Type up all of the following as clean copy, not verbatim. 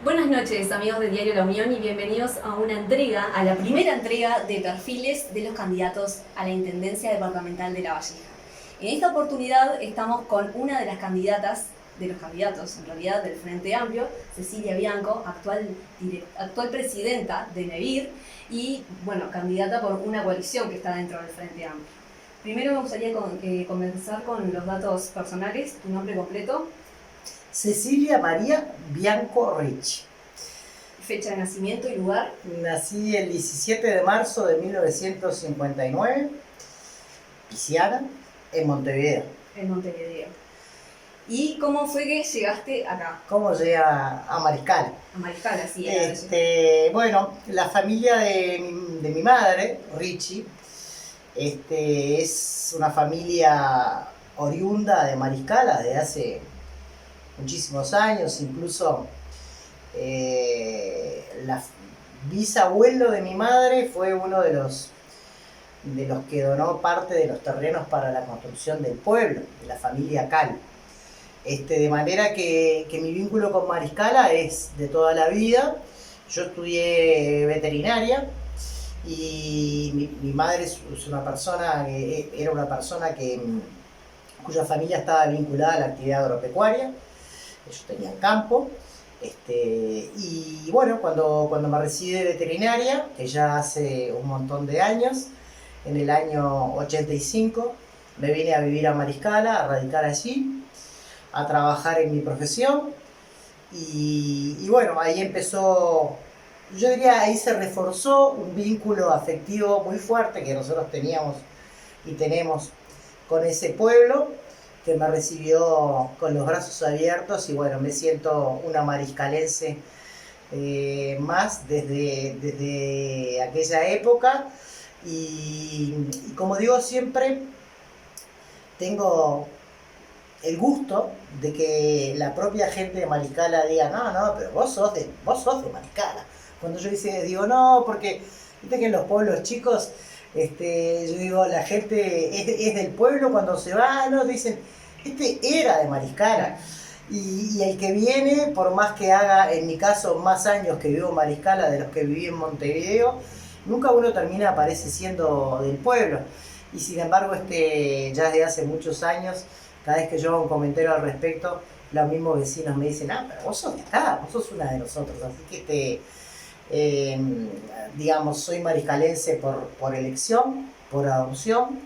Buenas noches, amigos de Diario La Unión, y bienvenidos a la primera entrega de perfiles de los candidatos a la Intendencia Departamental de La Valleja. En esta oportunidad estamos con una de las candidatas, de los candidatos en realidad del Frente Amplio, Cecilia Bianco, actual presidenta de NEVIR y, bueno, candidata por una coalición que está dentro del Frente Amplio. Primero me gustaría comenzar con los datos personales, tu nombre completo. Cecilia María Bianco Ricci. Fecha de nacimiento y lugar. Nací el 17 de marzo de 1959, Pisciana, en Montevideo. En Montevideo. ¿Y cómo fue que llegaste acá? ¿Cómo llega a Mariscal? A Mariscal, así Bueno, la familia de mi madre, Ricci, es una familia oriunda de Mariscala de hace muchísimos años, incluso la bisabuelo de mi madre fue uno de los que donó parte de los terrenos para la construcción del pueblo, de la familia Cal. De manera que mi vínculo con Mariscala es de toda la vida. Yo estudié veterinaria y mi madre era una persona cuya familia estaba vinculada a la actividad agropecuaria. Ellos tenían campo. Y bueno, cuando me recibí de veterinaria, que ya hace un montón de años, en el año 85, me vine a vivir a Mariscala, a radicar allí, a trabajar en mi profesión. Y bueno, ahí empezó, yo diría, ahí se reforzó un vínculo afectivo muy fuerte que nosotros teníamos y tenemos con ese pueblo, que me recibió con los brazos abiertos, y bueno, me siento una mariscalense más desde aquella época. Y como digo siempre, tengo el gusto de que la propia gente de Mariscala diga: no, pero vos sos de Mariscala. Cuando yo digo no, porque viste que en los pueblos chicos, yo digo, la gente es del pueblo, cuando se va, ¿no? Dicen, era de Mariscala. Y el que viene, por más que haga, en mi caso, más años que vivo en Mariscala de los que viví en Montevideo, nunca uno termina, parece, siendo del pueblo. Y sin embargo, ya desde hace muchos años, cada vez que yo hago un comentario al respecto, los mismos vecinos me dicen: pero vos sos de acá, vos sos una de nosotros. Así que digamos, soy mariscalense por elección, por adopción,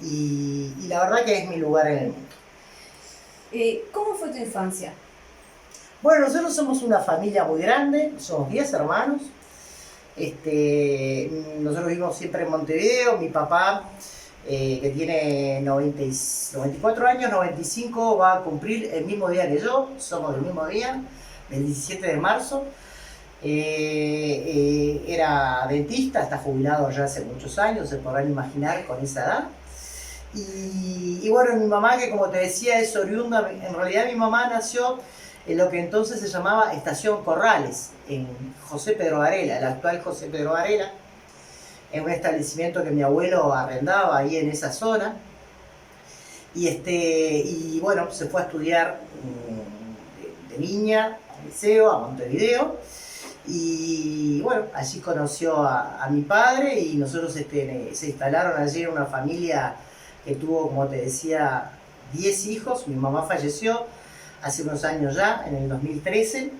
y la verdad que es mi lugar en el mundo. ¿Cómo fue tu infancia? Bueno, nosotros somos una familia muy grande, somos 10 hermanos. Nosotros vivimos siempre en Montevideo. Mi papá, que tiene 94 años, 95, va a cumplir el mismo día que yo, somos del mismo día, el 17 de marzo. Era dentista, está jubilado ya hace muchos años, se podrán imaginar con esa edad. Y bueno, mi mamá, que como te decía es oriunda, en realidad mi mamá nació en lo que entonces se llamaba Estación Corrales, en José Pedro Varela, el actual José Pedro Varela, en un establecimiento que mi abuelo arrendaba ahí en esa zona. Y bueno, se fue a estudiar de niña al liceo, a Montevideo. Y bueno, allí conoció a mi padre, y nosotros se instalaron allí en una familia que tuvo, como te decía, 10 hijos. Mi mamá falleció hace unos años ya, en el 2013.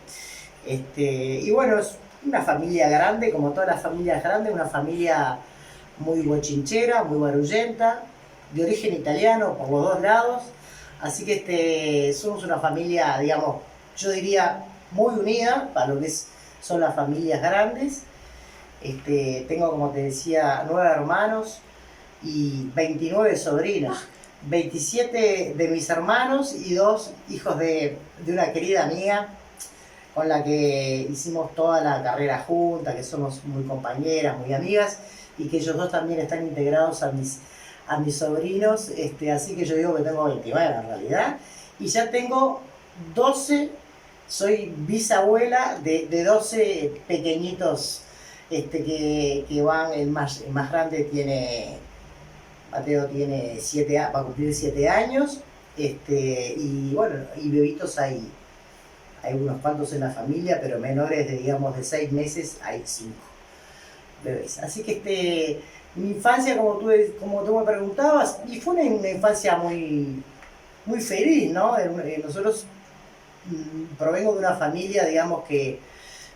Y bueno, es una familia grande, como todas las familias grandes, una familia muy bochinchera, muy barullenta, de origen italiano por los dos lados. Así que somos una familia, digamos, yo diría, muy unida para lo que son las familias grandes. Tengo, como te decía, 9 hermanos y 29 sobrinos. 27 de mis hermanos y 2 hijos de una querida amiga con la que hicimos toda la carrera juntas, que somos muy compañeras, muy amigas, y que ellos dos también están integrados a mis sobrinos. Así que yo digo que tengo 29 en realidad, y ya tengo 12. Soy bisabuela de 12 pequeñitos que van. El más grande Mateo tiene 7, va a cumplir 7 años. Y bueno, y bebitos hay hay unos cuantos en la familia, pero menores de, digamos, de 6 meses hay 5 bebés. Así que mi infancia, como tú me preguntabas, y fue una infancia muy, muy feliz, ¿no? Nosotros provengo de una familia, digamos, que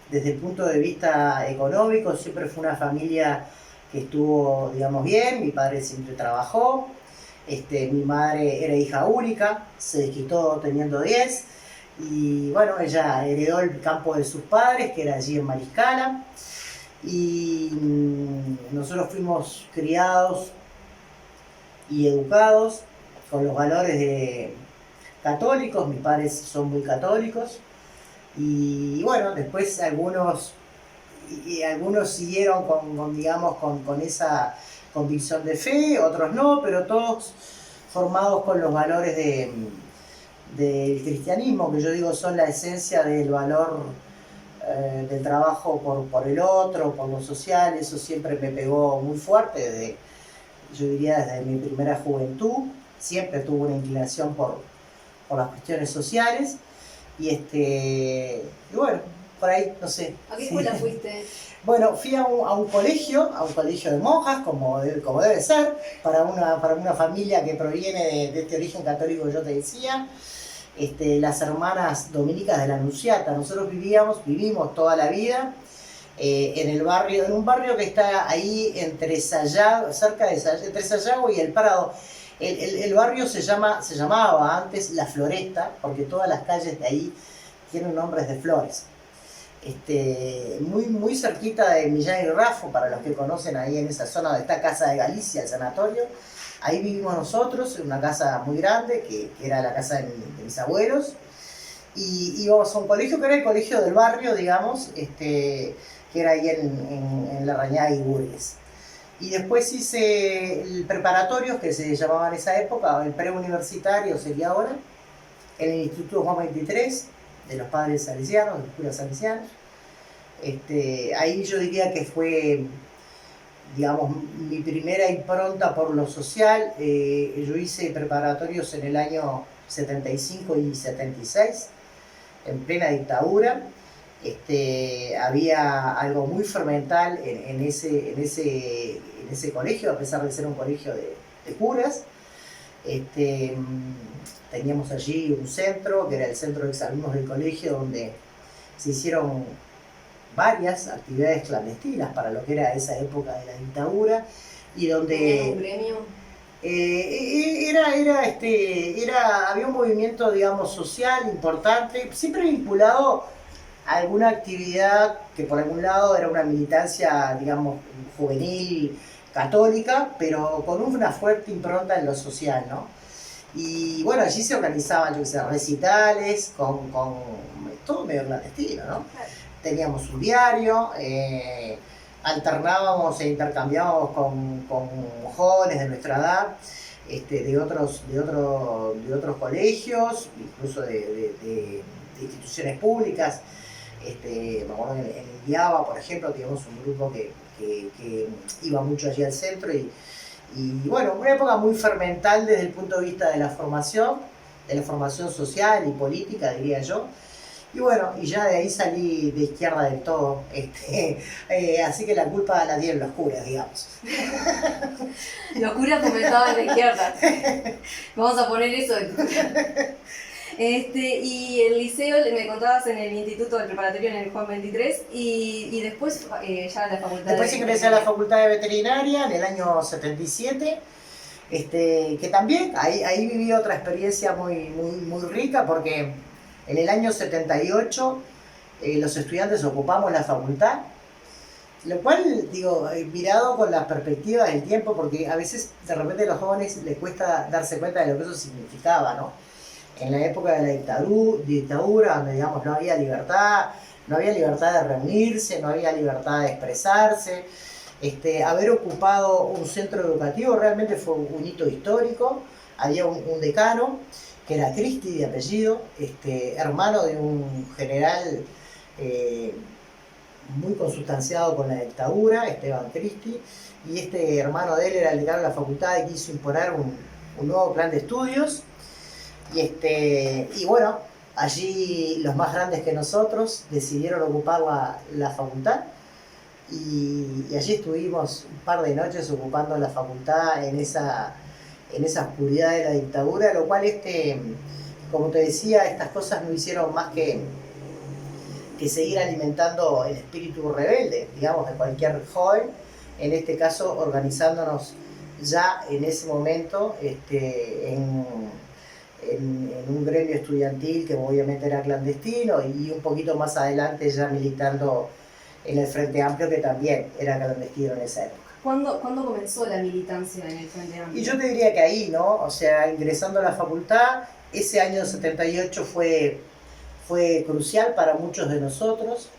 desde el punto de vista económico siempre fue una familia que estuvo, digamos, bien. Mi padre siempre trabajó, mi madre era hija única, se desquitó teniendo 10, y bueno, ella heredó el campo de sus padres, que era allí en Mariscala, y nosotros fuimos criados y educados con los valores católicos. Mis padres son muy católicos, y bueno, después algunos siguieron digamos, con esa convicción de fe, otros no, pero todos formados con los valores del cristianismo, que yo digo son la esencia del valor del trabajo por el otro, por lo social. Eso siempre me pegó muy fuerte, yo diría desde mi primera juventud. Siempre tuve una inclinación por las cuestiones sociales, y bueno, por ahí, no sé. ¿A qué escuela fuiste? Bueno, fui a un colegio de monjas, como debe ser, para una familia que proviene de este origen católico que yo te decía, las hermanas dominicas de la Anunciata. Nosotros vivimos toda la vida en un barrio que está ahí entre Sayago, entre Sayago y El Prado. El barrio se llamaba antes La Floresta, porque todas las calles de ahí tienen nombres de flores. Muy, muy cerquita de Millán y Rafo, para los que conocen, ahí en esa zona donde está Casa de Galicia, el sanatorio. Ahí vivimos nosotros, en una casa muy grande, que era la casa de mis abuelos. Y íbamos a un colegio que era el colegio del barrio, digamos, que era ahí en Larrañaga y Burgues. Y después hice el preparatorio, que se llamaba en esa época, el preuniversitario sería ahora, en el Instituto Juan 23, de los padres salesianos, de los curas salesianos. Ahí yo diría que fue, digamos, mi primera impronta por lo social. Yo hice preparatorios en el año 75 y 76, en plena dictadura. Había algo muy fermental en ese colegio, a pesar de ser un colegio de curas. Teníamos allí un centro, que era el centro de exalumnos del colegio, donde se hicieron varias actividades clandestinas para lo que era esa época de la dictadura, y donde... ¿Tenían un gremio? Había un movimiento, digamos, social importante, siempre vinculado a alguna actividad que por algún lado era una militancia, digamos, juvenil, católica, pero con una fuerte impronta en lo social, ¿no? Y bueno, allí se organizaban, yo qué sé, recitales, con todo medio clandestino, ¿no? Teníamos un diario, alternábamos e intercambiábamos con jóvenes de nuestra edad, de otros colegios, incluso de instituciones públicas. Me acuerdo en el IABA, por ejemplo, teníamos un grupo que iba mucho allí al centro, y bueno, una época muy fermental desde el punto de vista de la formación social y política, diría yo. Y bueno, y ya de ahí salí de izquierda del todo, así que la culpa la tienen los curas, digamos. Los curas comenzaban de izquierda. Vamos a poner eso de cura. Y el liceo, me contabas en el instituto del preparatorio en el Juan 23, y después ya la facultad. Después ingresé a la facultad de veterinaria en el año 77, que también ahí viví otra experiencia muy, muy, muy rica, porque en el año 78 los estudiantes ocupamos la facultad, lo cual, digo, mirado con la perspectiva del tiempo, porque a veces de repente a los jóvenes les cuesta darse cuenta de lo que eso significaba, ¿no? En la época de la dictadura, donde, digamos, no había libertad de reunirse, no había libertad de expresarse. Haber ocupado un centro educativo realmente fue un hito histórico. Había un decano, que era Cristi de apellido, hermano de un general muy consustanciado con la dictadura, Esteban Cristi, y este hermano de él era el decano de la facultad y quiso imponer un nuevo plan de estudios. Y bueno, Allí los más grandes que nosotros decidieron ocupar la facultad y allí estuvimos un par de noches ocupando la facultad en esa oscuridad de la dictadura, lo cual, como te decía, estas cosas no hicieron más que seguir alimentando el espíritu rebelde, digamos, de cualquier joven, en este caso organizándonos ya en ese momento en un gremio estudiantil que obviamente era clandestino y un poquito más adelante ya militando en el Frente Amplio, que también era clandestino en esa época. ¿Cuándo comenzó la militancia en el Frente Amplio? Y yo te diría que ahí, ¿no? O sea, ingresando a la facultad, ese año 78 fue crucial para muchos de nosotros.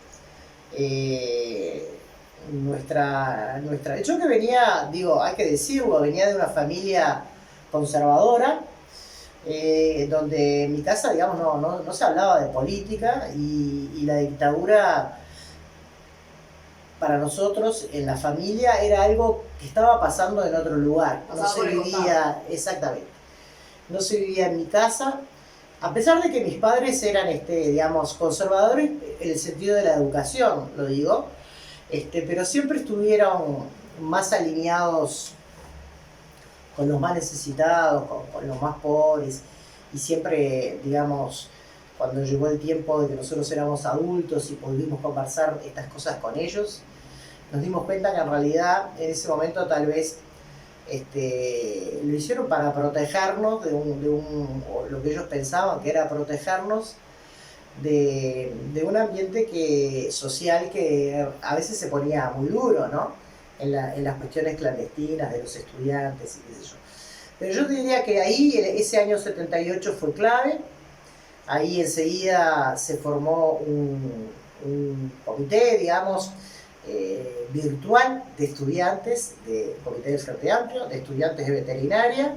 Yo que venía, digo, hay que decirlo, venía de una familia conservadora, donde en mi casa, digamos, no se hablaba de política y la dictadura para nosotros en la familia era algo que estaba pasando en otro lugar. No se vivía, exactamente, no se vivía en mi casa, a pesar de que mis padres eran, digamos, conservadores en el sentido de la educación, lo digo, pero siempre estuvieron más alineados con los más necesitados, con los más pobres, y siempre, digamos, cuando llegó el tiempo de que nosotros éramos adultos y pudimos conversar estas cosas con ellos, nos dimos cuenta que en realidad en ese momento tal vez lo hicieron para protegernos o lo que ellos pensaban que era protegernos de un ambiente social que a veces se ponía muy duro, ¿no? En las cuestiones clandestinas de los estudiantes y qué sé yo. Pero yo te diría que ahí, ese año 78 fue clave. Ahí enseguida se formó un comité, digamos, virtual de estudiantes, comité del Frente Amplio, de estudiantes de veterinaria.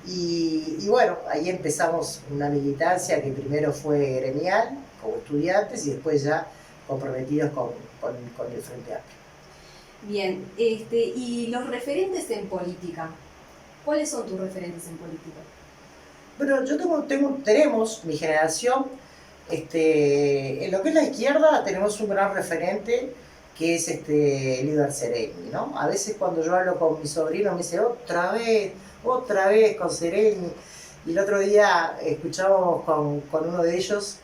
Y bueno, ahí empezamos una militancia que primero fue gremial, como estudiantes, y después ya comprometidos con el Frente Amplio. Bien, y los referentes en política, ¿cuáles son tus referentes en política? Bueno, tenemos mi generación, en lo que es la izquierda tenemos un gran referente que es Liber Seregni, ¿no? A veces cuando yo hablo con mi sobrino me dice, otra vez con Seregni. Y el otro día escuchábamos con una de ellas,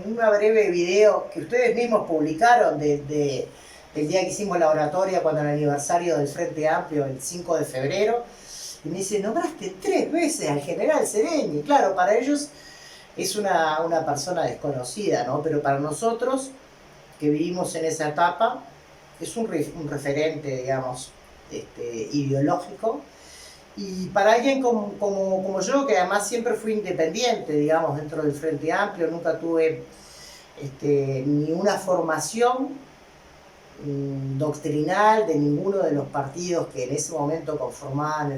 una breve video que ustedes mismos publicaron del día que hicimos la oratoria cuando el aniversario del Frente Amplio, el 5 de febrero, y me dice, nombraste 3 veces al general Seregni. Claro, para ellos es una persona desconocida, ¿no? Pero para nosotros, que vivimos en esa etapa, es un referente, digamos, ideológico. Y para alguien como yo, que además siempre fui independiente, digamos, dentro del Frente Amplio, nunca tuve ni una formación doctrinal de ninguno de los partidos que en ese momento conformaron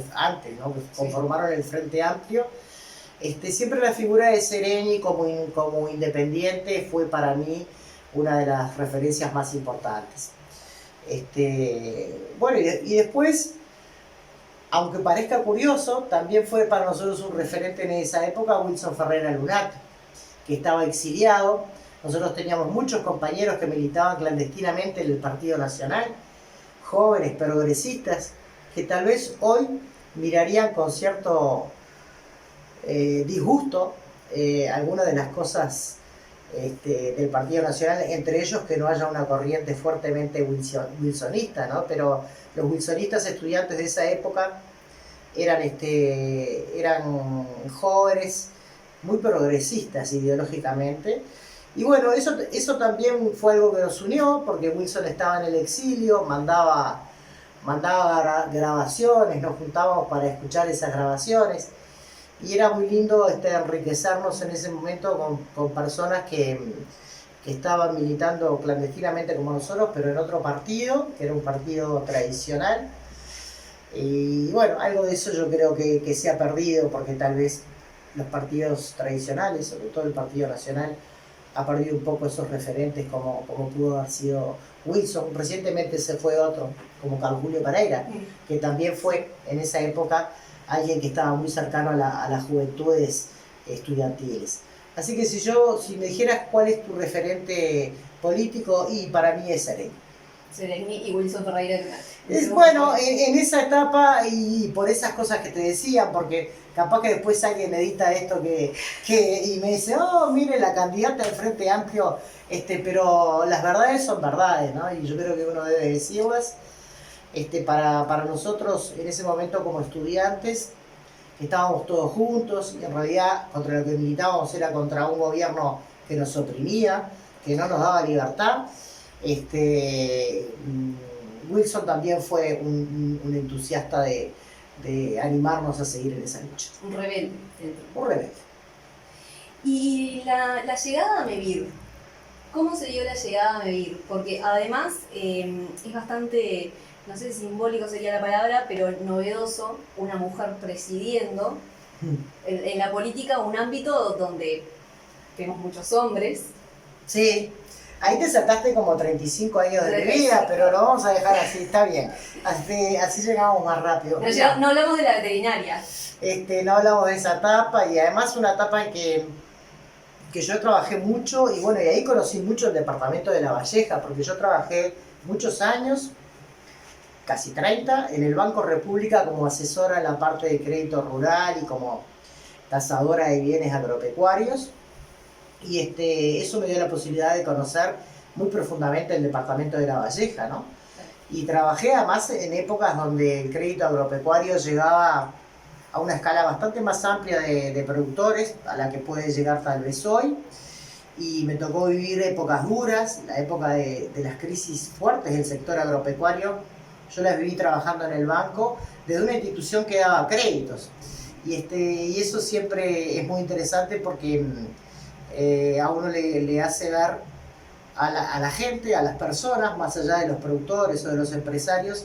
el Frente Amplio. Siempre la figura de Seregni como independiente fue para mí una de las referencias más importantes. Bueno, y después, aunque parezca curioso, también fue para nosotros un referente en esa época Wilson Ferreira Lunato, que estaba exiliado. Nosotros teníamos muchos compañeros que militaban clandestinamente en el Partido Nacional, jóvenes progresistas, que tal vez hoy mirarían con cierto disgusto algunas de las cosas del Partido Nacional, entre ellos que no haya una corriente fuertemente wilsonista, ¿no? Pero los wilsonistas estudiantes de esa época eran jóvenes muy progresistas ideológicamente. Y bueno, eso también fue algo que nos unió, porque Wilson estaba en el exilio, mandaba grabaciones, nos juntábamos para escuchar esas grabaciones. Y era muy lindo enriquecernos en ese momento con personas que estaban militando clandestinamente como nosotros, pero en otro partido, que era un partido tradicional. Y bueno, algo de eso yo creo que se ha perdido, porque tal vez los partidos tradicionales, sobre todo el Partido Nacional, ha perdido un poco esos referentes como pudo haber sido Wilson. Recientemente se fue otro, como Carlos Julio Pereira, que también fue en esa época alguien que estaba muy cercano a las juventudes estudiantiles. Así que si me dijeras cuál es tu referente político, y para mí es Sereni. Sereni y Wilson Ferreira. Bueno, en esa etapa y por esas cosas que te decían, porque capaz que después alguien edita esto y me dice, oh, mire, la candidata del Frente Amplio, pero las verdades son verdades, ¿no? Y yo creo que uno debe decirlas. Para nosotros, en ese momento como estudiantes, estábamos todos juntos y en realidad contra lo que militábamos era contra un gobierno que nos oprimía, que no nos daba libertad. Wilson también fue un entusiasta de animarnos a seguir en esa lucha. Un rebelde. Un rebelde. Y la llegada a MEVIR, ¿cómo se dio la llegada a MEVIR? Porque además es bastante, no sé si simbólico sería la palabra, pero novedoso, una mujer presidiendo en la política un ámbito donde tenemos muchos hombres. Sí. Ahí te saltaste como 35 años de mi vida, pero lo vamos a dejar así, está bien. Así llegamos más rápido. Pero no hablamos de la veterinaria. No hablamos de esa etapa, y además una etapa en que yo trabajé mucho, y bueno, y ahí conocí mucho el departamento de La Valleja, porque yo trabajé muchos años, casi 30, en el Banco República como asesora en la parte de crédito rural y como tasadora de bienes agropecuarios. Y eso me dio la posibilidad de conocer muy profundamente el departamento de La Valleja, ¿no? Y trabajé además en épocas donde el crédito agropecuario llegaba a una escala bastante más amplia de productores, a la que puede llegar tal vez hoy. Y me tocó vivir épocas duras, la época de las crisis fuertes del sector agropecuario. Yo las viví trabajando en el banco desde una institución que daba créditos. Y eso siempre es muy interesante porque a uno le hace ver a la gente, a las personas, más allá de los productores o de los empresarios,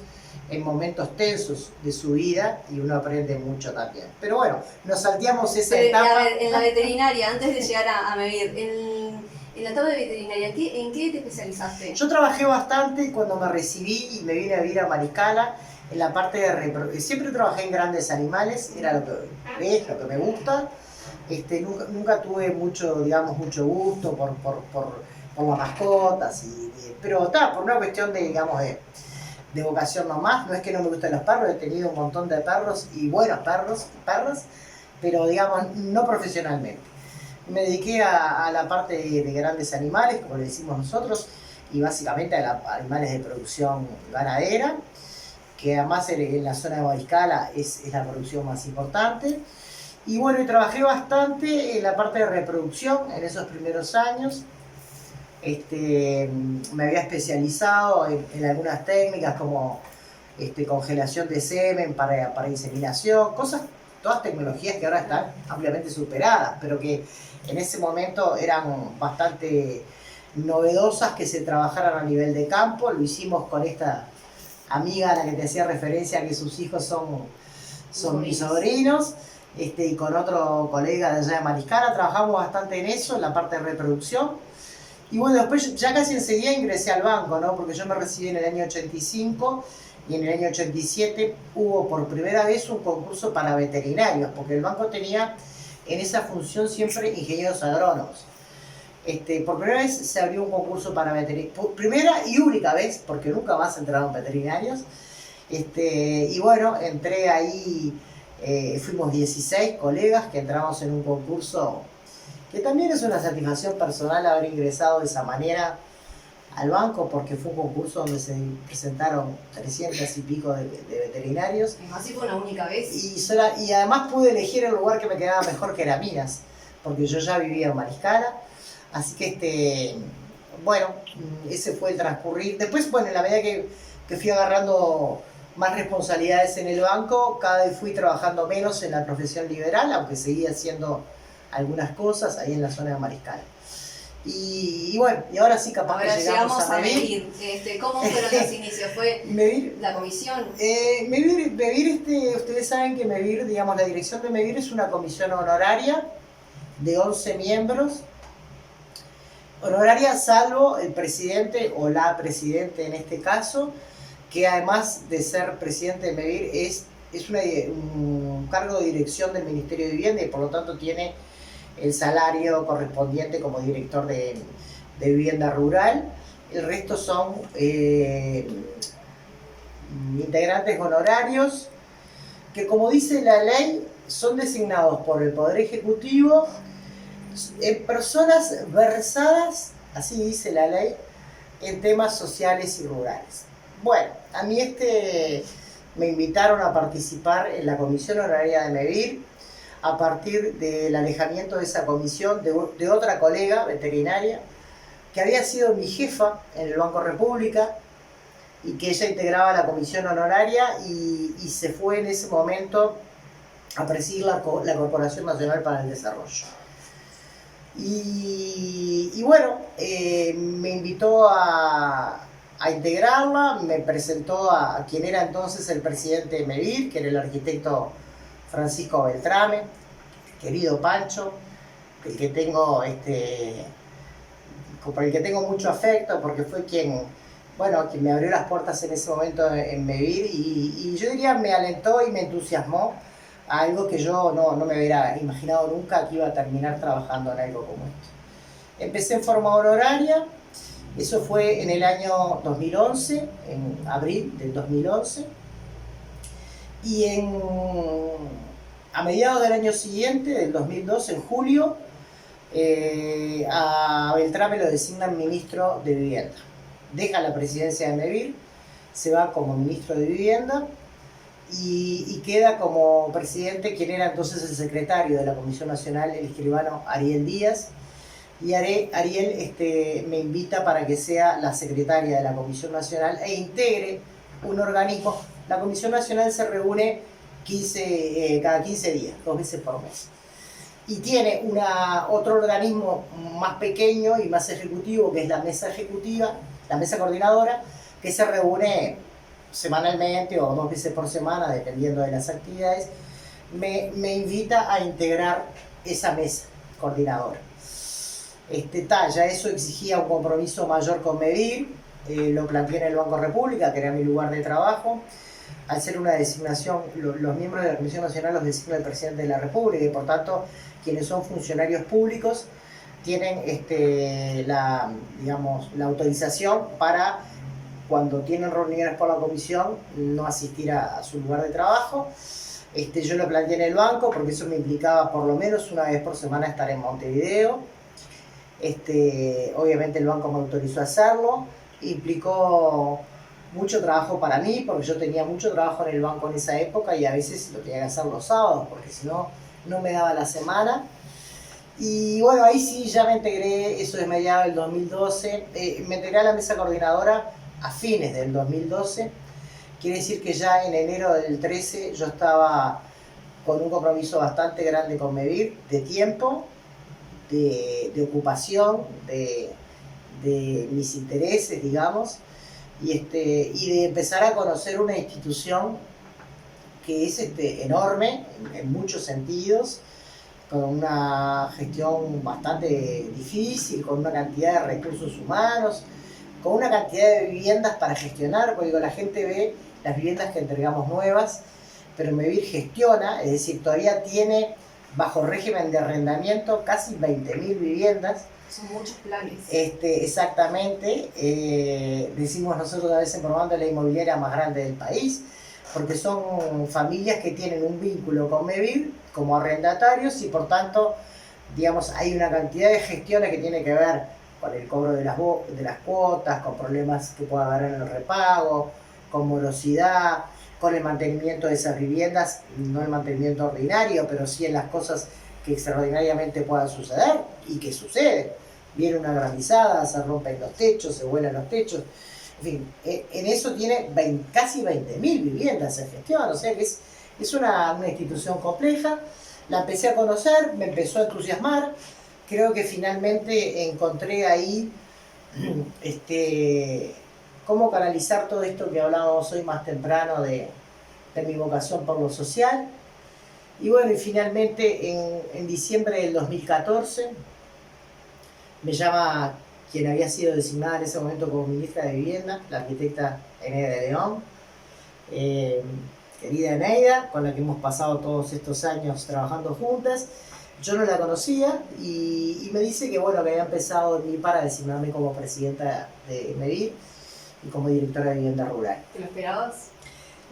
en momentos tensos de su vida, y uno aprende mucho también. Pero bueno, nos salteamos esa etapa. A ver, en la veterinaria, antes de llegar a MEVIR, en la etapa de veterinaria, ¿en qué te especializaste? Yo trabajé bastante cuando me recibí y me vine a vivir a Mariscala, en la parte de reproducción. Siempre trabajé en grandes animales, era lo que me gusta. Nunca tuve mucho gusto por las mascotas, pero por una cuestión de vocación nomás. No es que no me gusten los perros, he tenido un montón de perros y buenos perros, pero no profesionalmente. Me dediqué a la parte de grandes animales, como le decimos nosotros, y básicamente a animales de producción ganadera, que además en la zona de Mariscala es la producción más importante. Y bueno, trabajé bastante en la parte de reproducción en esos primeros años. Me había especializado en algunas técnicas como congelación de semen para inseminación, todas tecnologías que ahora están ampliamente superadas, pero que en ese momento eran bastante novedosas que se trabajaran a nivel de campo. Lo hicimos con esta amiga a la que te hacía referencia, que sus hijos son mis sobrinos. Y con otro colega de allá de Mariscala trabajamos bastante en eso, en la parte de reproducción. Y bueno, después ya casi enseguida ingresé al banco, ¿no? Porque yo me recibí en el año 85 y en el año 87 hubo por primera vez un concurso para veterinarios, porque el banco tenía en esa función siempre ingenieros agrónomos. Por primera vez se abrió un concurso para veterinarios, primera y única vez, porque nunca más entraron veterinarios. Y bueno, entré ahí. Fuimos 16 colegas que entramos en un concurso que también es una satisfacción personal haber ingresado de esa manera al banco, porque fue un concurso donde se presentaron 300 y pico de veterinarios. Así fue una única vez. Y además pude elegir el lugar que me quedaba mejor, que era Minas, porque yo ya vivía en Mariscala. Así que bueno, ese fue el transcurrir. Después, bueno, en la medida que fui agarrando más responsabilidades en el banco, cada vez fui trabajando menos en la profesión liberal, aunque seguía haciendo algunas cosas ahí en la zona de Mariscal. Y bueno, y ahora sí capaz que llegamos a MEVIR. ¿Cómo fueron los inicios? ¿Fue MEVIR, la comisión? MEVIR, ustedes saben que MEVIR, la dirección de MEVIR es una comisión honoraria de 11 miembros. Honoraria salvo el presidente o la presidente en este caso, que además de ser presidente de MEVIR es un cargo de dirección del Ministerio de Vivienda y por lo tanto tiene el salario correspondiente como director de vivienda rural. El resto son integrantes honorarios que, como dice la ley, son designados por el Poder Ejecutivo en personas versadas, así dice la ley, en temas sociales y rurales. Bueno, a mí me invitaron a participar en la comisión honoraria de MEVIR a partir del alejamiento de esa comisión de otra colega veterinaria que había sido mi jefa en el Banco República y que ella integraba la comisión honoraria y se fue en ese momento a presidir la Corporación Nacional para el Desarrollo. Y bueno, me invitó a integrarla, me presentó a quien era entonces el presidente de MEVIR, que era el arquitecto Francisco Beltrame, querido Pancho, el que tengo, por el que tengo mucho afecto, porque fue quien me abrió las puertas en ese momento en MEVIR y yo diría me alentó y me entusiasmó a algo que yo no me hubiera imaginado nunca que iba a terminar trabajando en algo como esto. Empecé en forma honoraria, eso fue en el año 2011, en abril del 2011, y a mediados del año siguiente, del 2012, en julio, a Beltrame lo designan ministro de Vivienda. Deja la presidencia de MEVIR, se va como ministro de Vivienda y queda como presidente quien era entonces el secretario de la Comisión Nacional, el escribano Ariel Díaz. Y Ariel me invita para que sea la secretaria de la Comisión Nacional e integre un organismo. La Comisión Nacional se reúne cada 15 días, 2 veces por mes. Y tiene otro organismo más pequeño y más ejecutivo, que es la mesa ejecutiva, la mesa coordinadora, que se reúne semanalmente o 2 veces por semana, dependiendo de las actividades. Me invita a integrar esa mesa coordinadora. Ya eso exigía un compromiso mayor con MEVIR, lo planteé en el Banco República, que era mi lugar de trabajo. Al ser una designación, los miembros de la Comisión Nacional los designa el presidente de la República y por tanto quienes son funcionarios públicos tienen la autorización para, cuando tienen reuniones por la comisión, no asistir a su lugar de trabajo. Yo lo planteé en el banco porque eso me implicaba por lo menos una vez por semana estar en Montevideo. Obviamente el banco me autorizó a hacerlo, implicó mucho trabajo para mí porque yo tenía mucho trabajo en el banco en esa época y a veces lo tenía que hacer los sábados porque si no, no me daba la semana. Y bueno, ahí sí ya me integré, eso es mediados del 2012, me integré a la mesa coordinadora a fines del 2012, quiere decir que ya en enero del 13 yo estaba con un compromiso bastante grande con MEVIR, de tiempo, de ocupación, de mis intereses, digamos, y de empezar a conocer una institución que es enorme en muchos sentidos, con una gestión bastante difícil, con una cantidad de recursos humanos, con una cantidad de viviendas para gestionar, porque la gente ve las viviendas que entregamos nuevas, pero MEVIR gestiona, es decir, todavía tiene bajo régimen de arrendamiento casi 20.000 viviendas. Son muchos planes. Exactamente, decimos nosotros a veces probando la inmobiliaria más grande del país, porque son familias que tienen un vínculo con MEVIR como arrendatarios y por tanto, digamos, hay una cantidad de gestiones que tiene que ver con el cobro de las cuotas, con problemas que pueda haber en el repago, con morosidad, con el mantenimiento de esas viviendas, no el mantenimiento ordinario, pero sí en las cosas que extraordinariamente puedan suceder y que suceden. Viene una granizada, se rompen los techos, se vuelan los techos, en fin, en eso tiene casi 20.000 viviendas en gestión, o sea que es una institución compleja. La empecé a conocer, me empezó a entusiasmar, creo que finalmente encontré ahí cómo canalizar todo esto que hablábamos hoy más temprano de mi vocación por lo social. Y bueno, y finalmente en diciembre del 2014 me llama quien había sido designada en ese momento como ministra de Vivienda, la arquitecta Eneida de León, querida Eneida, con la que hemos pasado todos estos años trabajando juntas. Yo no la conocía y me dice que bueno, que había empezado en mí para designarme como presidenta de MEVIR y como directora de vivienda rural. ¿Te lo esperabas?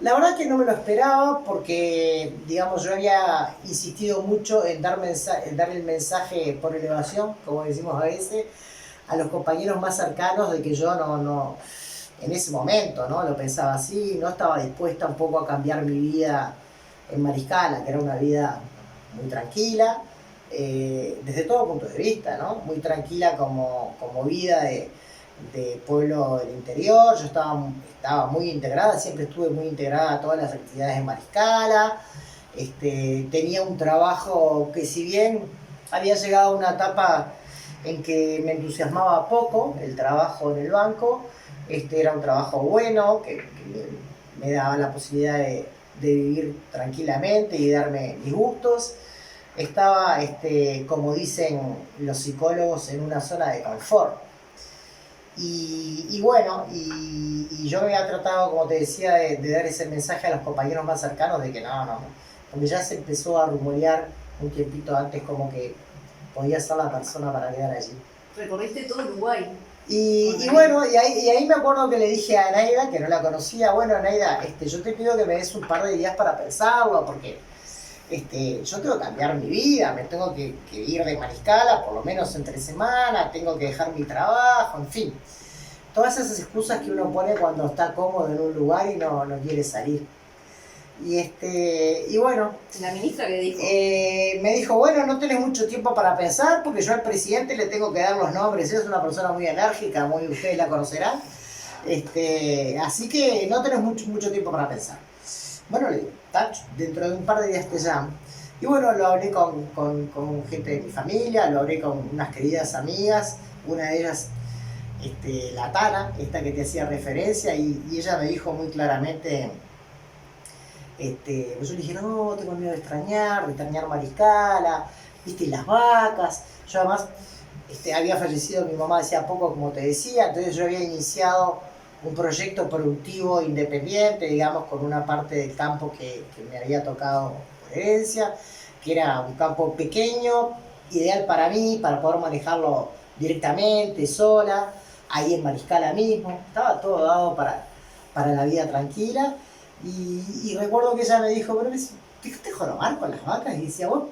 La verdad que no me lo esperaba porque, digamos, yo había insistido mucho en dar el mensaje por elevación, como decimos a veces, a los compañeros más cercanos de que yo no en ese momento, ¿no? Lo pensaba así, no estaba dispuesta un poco a cambiar mi vida en Mariscala, que era una vida muy tranquila, desde todo punto de vista, ¿no? Muy tranquila como vida de pueblo del interior. Yo estaba muy integrada, siempre estuve muy integrada a todas las actividades de Mariscala. Tenía un trabajo que, si bien había llegado a una etapa en que me entusiasmaba poco el trabajo en el banco, era un trabajo bueno, que me daba la posibilidad de vivir tranquilamente y darme mis gustos. Estaba, como dicen los psicólogos, en una zona de confort. Y bueno, yo me había tratado, como te decía, de dar ese mensaje a los compañeros más cercanos de que no, porque ya se empezó a rumorear un tiempito antes como que podía ser la persona para quedar allí. Recorriste todo Uruguay. Y bueno, y ahí me acuerdo que le dije a Eneida, que no la conocía, bueno, Eneida, yo te pido que me des un par de días para pensarlo, porque yo tengo que cambiar mi vida, me tengo que ir de Mariscala, por lo menos entre semana, tengo que dejar mi trabajo, en fin. Todas esas excusas que uno pone cuando está cómodo en un lugar y no quiere salir. Y bueno, ¿La ministra qué dijo? Me dijo, bueno, no tenés mucho tiempo para pensar porque yo al presidente le tengo que dar los nombres. Ella es una persona muy enérgica, ustedes la conocerán. Así que no tenés mucho tiempo para pensar. Bueno, le digo, dentro de un par de días te llamo. Y bueno, lo hablé con gente de mi familia, lo hablé con unas queridas amigas, una de ellas, la Tana, esta que te hacía referencia, y ella me dijo muy claramente, pues yo le dije, no, tengo miedo de extrañar Mariscala, viste, las vacas. Yo además, había fallecido mi mamá hacía poco, como te decía, entonces yo había iniciado un proyecto productivo independiente, digamos, con una parte del campo que me había tocado por herencia, que era un campo pequeño, ideal para mí, para poder manejarlo directamente, sola, ahí en Mariscala mismo. Estaba todo dado para la vida tranquila. Y recuerdo que ella me dijo, pero ¿te jorobar con las vacas? Y decía, vos,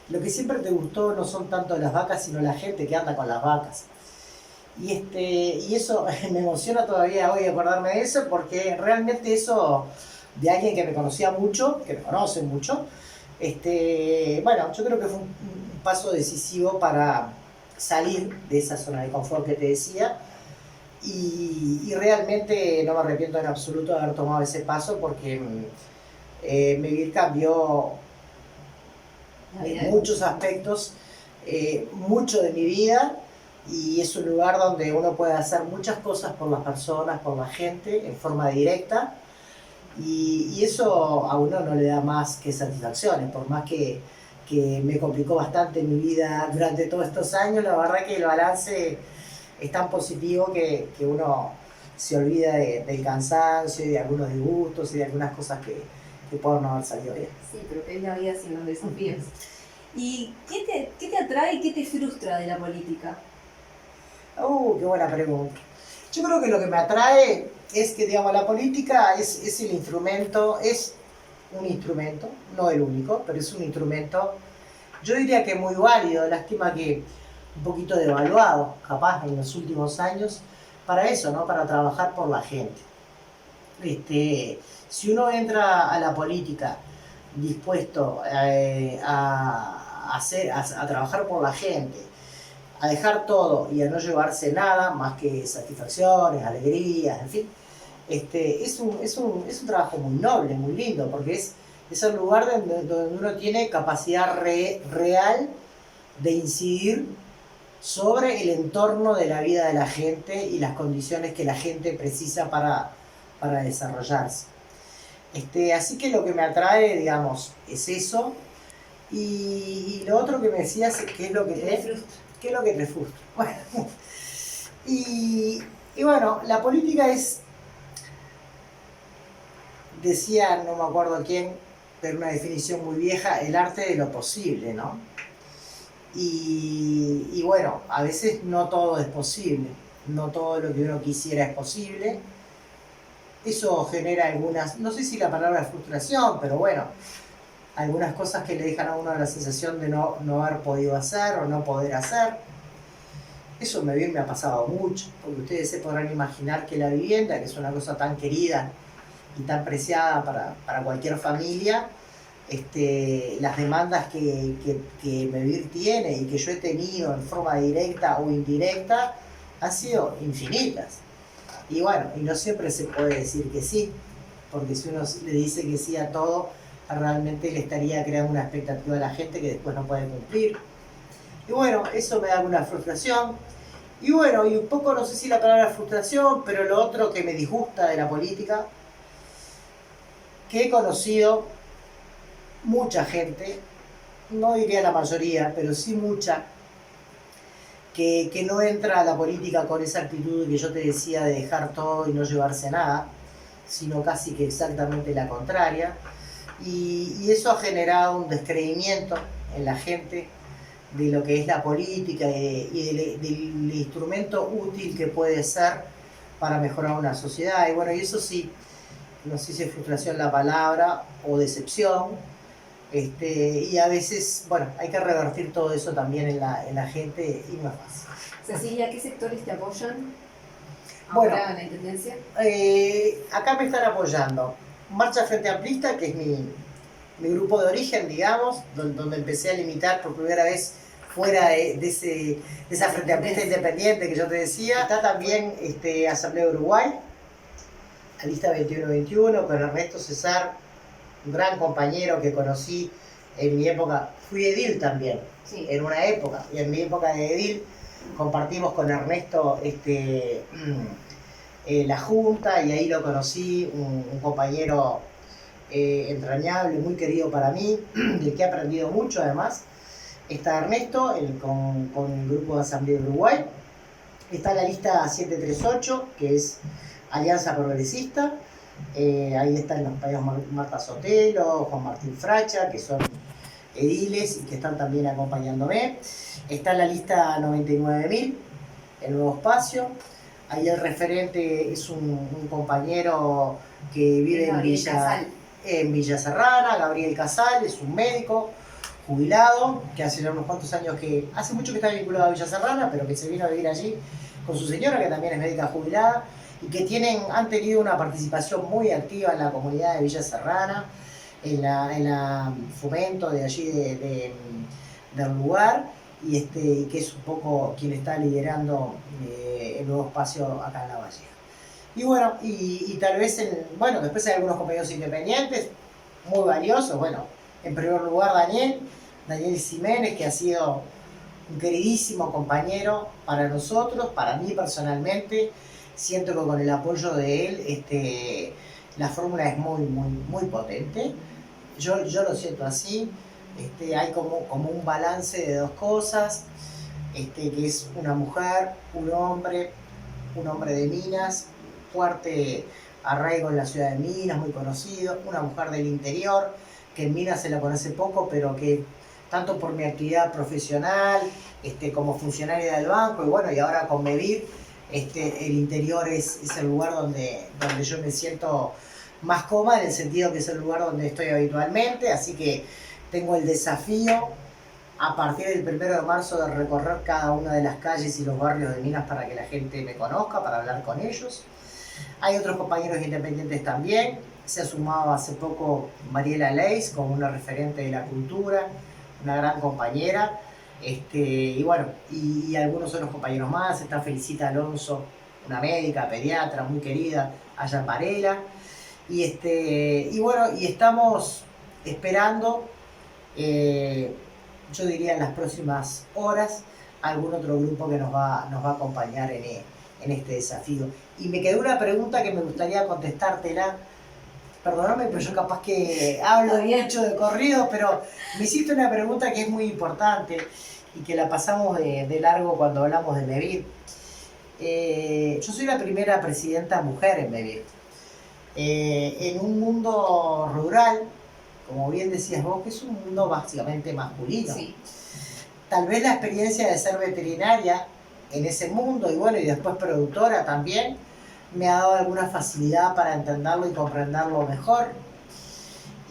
lo que siempre te gustó no son tanto las vacas, sino la gente que anda con las vacas. Y eso me emociona todavía hoy acordarme de eso, porque realmente eso, de alguien que me conocía mucho, que me conoce mucho, bueno, yo creo que fue un paso decisivo para salir de esa zona de confort que te decía. Y realmente no me arrepiento en absoluto de haber tomado ese paso, porque MEVIR cambió en muchos aspectos, mucho de mi vida, y es un lugar donde uno puede hacer muchas cosas por las personas, por la gente, en forma directa, y eso a uno no le da más que satisfacciones, por más que me complicó bastante mi vida durante todos estos años. La verdad que el balance es tan positivo que uno se olvida del cansancio y de algunos disgustos y de algunas cosas que pueden no haber salido bien. Sí, pero que es la vida sin los desafíos. ¿Y qué te atrae y qué te frustra de la política? Qué buena pregunta. Yo creo que lo que me atrae es que, digamos, la política es un instrumento, no el único, pero es un instrumento, yo diría que muy válido. Lástima que un poquito devaluado, capaz, en los últimos años, para eso, ¿no? Para trabajar por la gente. Si uno entra a la política dispuesto a trabajar por la gente, a dejar todo y a no llevarse nada más que satisfacciones, alegrías, en fin, es un trabajo muy noble, muy lindo, porque es el lugar donde uno tiene capacidad real de incidir sobre el entorno de la vida de la gente y las condiciones que la gente precisa para desarrollarse. Así que lo que me atrae, digamos, es eso. Y lo otro que me decías, ¿qué es lo que te frustra? ¿Qué es lo que te frustra? Bueno, y bueno, la política es, decía, no me acuerdo quién, pero una definición muy vieja, el arte de lo posible, ¿no? Y bueno, a veces no todo es posible, no todo lo que uno quisiera es posible. Eso genera algunas, no sé si la palabra es frustración, pero bueno, algunas cosas que le dejan a uno la sensación de no haber podido hacer o no poder hacer. Eso me ha pasado mucho, porque ustedes se podrán imaginar que la vivienda, que es una cosa tan querida y tan preciada para cualquier familia, las demandas que Mevir tiene y que yo he tenido en forma directa o indirecta han sido infinitas. Y bueno, y no siempre se puede decir que sí, porque si uno le dice que sí a todo, realmente le estaría creando una expectativa a la gente que después no puede cumplir. Y bueno, eso me da una frustración. Y bueno, y un poco, no sé si la palabra frustración, pero lo otro que me disgusta de la política, que he conocido mucha gente, no diría la mayoría, pero sí mucha, que no entra a la política con esa actitud que yo te decía de dejar todo y no llevarse nada, sino casi que exactamente la contraria. Y eso ha generado un descreimiento en la gente de lo que es la política y del instrumento útil que puede ser para mejorar una sociedad. Y bueno, y eso sí, no sé si es frustración la palabra o decepción, y a veces, bueno, hay que revertir todo eso también en la gente y no es fácil. Cecilia, ¿qué sectores te apoyan Bueno, ahora en la Intendencia? Acá me están apoyando Marcha Frente Amplista, que es mi grupo de origen, digamos, donde empecé a limitar por primera vez fuera de esa Frente Amplista independiente que yo te decía. Está también Asamblea de Uruguay, la lista 21-21, con Ernesto Cesar, un gran compañero que conocí en mi época. Fui edil también, sí, en una época, y en mi época de edil compartimos con Ernesto la junta, y ahí lo conocí, un compañero entrañable, muy querido para mí, del que he aprendido mucho además. Está Ernesto con el grupo de Asamblea de Uruguay. Está la lista 738, que es Alianza Progresista. Ahí están los compañeros Marta Sotelo, Juan Martín Fracha, que son ediles y que están también acompañándome. Está la lista 99.000, el Nuevo Espacio. Ahí el referente es un compañero que vive en Villa Serrana, Gabriel Casal, es un médico jubilado, que hace unos cuantos años hace mucho que está vinculado a Villa Serrana, pero que se vino a vivir allí con su señora, que también es médica jubilada, y que han tenido una participación muy activa en la comunidad de Villa Serrana, en la fomento de allí del lugar, y que es un poco quien está liderando el Nuevo Espacio acá en La Valleja. Y bueno, y tal vez, después hay algunos compañeros independientes muy valiosos. Bueno, en primer lugar Daniel Ximénez, que ha sido un queridísimo compañero para nosotros, para mí personalmente. Siento que con el apoyo de él la fórmula es muy, muy, muy potente. Yo lo siento así. Hay como un balance de dos cosas, que es una mujer, un hombre de Minas, fuerte arraigo en la ciudad de Minas, muy conocido, una mujer del interior, que en Minas se la conoce poco, pero que tanto por mi actividad profesional, como funcionaria del banco, y bueno, y ahora con Mevir, el interior es el lugar donde yo me siento más cómoda, en el sentido que es el lugar donde estoy habitualmente, así que tengo el desafío a partir del 1 de marzo de recorrer cada una de las calles y los barrios de Minas para que la gente me conozca, para hablar con ellos. Hay otros compañeros independientes también. Se ha sumado hace poco Mariela Leis como una referente de la cultura, una gran compañera. Y bueno, y algunos otros compañeros más. Está Felicita Alonso, una médica, pediatra, muy querida, allá en Varela. Y bueno, y estamos esperando, yo diría en las próximas horas, algún otro grupo que nos va a acompañar en este desafío. Y me quedó una pregunta que me gustaría contestártela. Perdóname, pero yo capaz que hablo mucho de corrido, pero me hiciste una pregunta que es muy importante y que la pasamos de largo cuando hablamos de Mevir. Yo soy la primera presidenta mujer en Mevir. en un mundo rural, como bien decías vos, que es un mundo básicamente masculino. Sí. Tal vez la experiencia de ser veterinaria en ese mundo, y bueno, y después productora también, me ha dado alguna facilidad para entenderlo y comprenderlo mejor.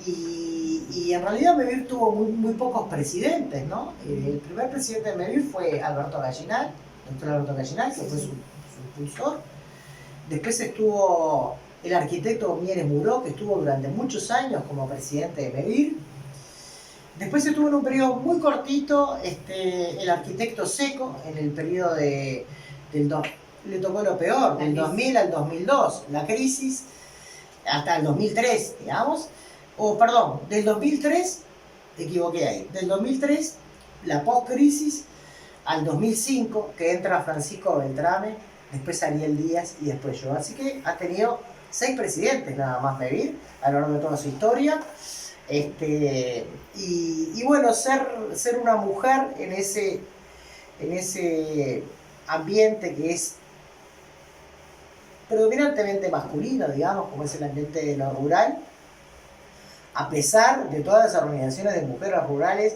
Y en realidad Mevir tuvo muy pocos presidentes, ¿no? El primer presidente de Mevir fue Alberto Gallinal, doctor Alberto Gallinal, que fue su impulsor. Después estuvo el arquitecto Mieres Muró, que estuvo durante muchos años como presidente de Mevir. Después estuvo en un periodo muy cortito el arquitecto Seco, en el periodo le tocó lo peor, del 2000 al 2002, la crisis, hasta el 2003, digamos. Perdón, del 2003, te equivoqué ahí, del 2003, la post-crisis, al 2005, que entra Francisco Beltrame, después Ariel Díaz y después yo. Así que ha tenido 6 presidentes nada más Mevir a lo largo de toda su historia. Y bueno, ser una mujer en ese ambiente que es predominantemente masculino, digamos, como es el ambiente de lo rural, a pesar de todas las organizaciones de mujeres rurales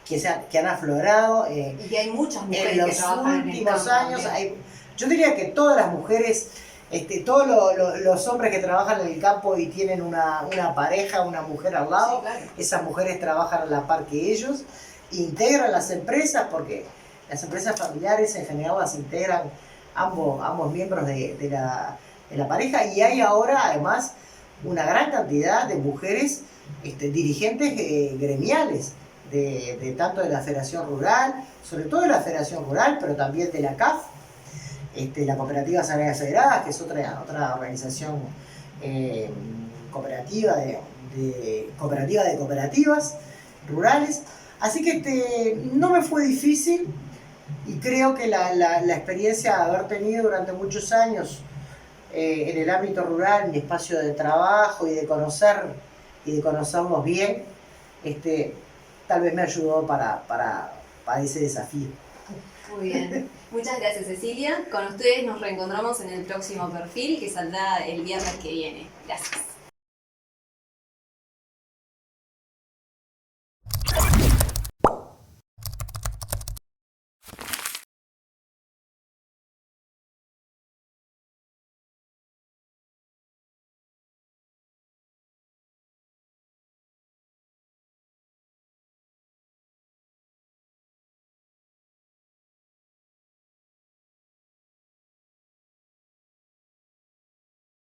que han aflorado y que hay muchas mujeres en los últimos años. Yo diría que todas las mujeres, todos los hombres que trabajan en el campo y tienen una pareja, una mujer al lado, sí, claro. Esas mujeres trabajan a la par que ellos, integran las empresas, porque las empresas familiares en general las integran ambos miembros de la pareja, y hay ahora además una gran cantidad de mujeres dirigentes gremiales, tanto de la Federación Rural, sobre todo de la Federación Rural, pero también de la CAF, la Cooperativa Sanidad Federadas, que es otra organización cooperativa de cooperativas rurales. Así que no me fue difícil, y creo que la experiencia de haber tenido durante muchos años en el ámbito rural, mi espacio de trabajo y de conocerlos bien, tal vez me ayudó para ese desafío. Muy bien. Muchas gracias, Cecilia. Con ustedes nos reencontramos en el próximo perfil, que saldrá el viernes que viene. Gracias.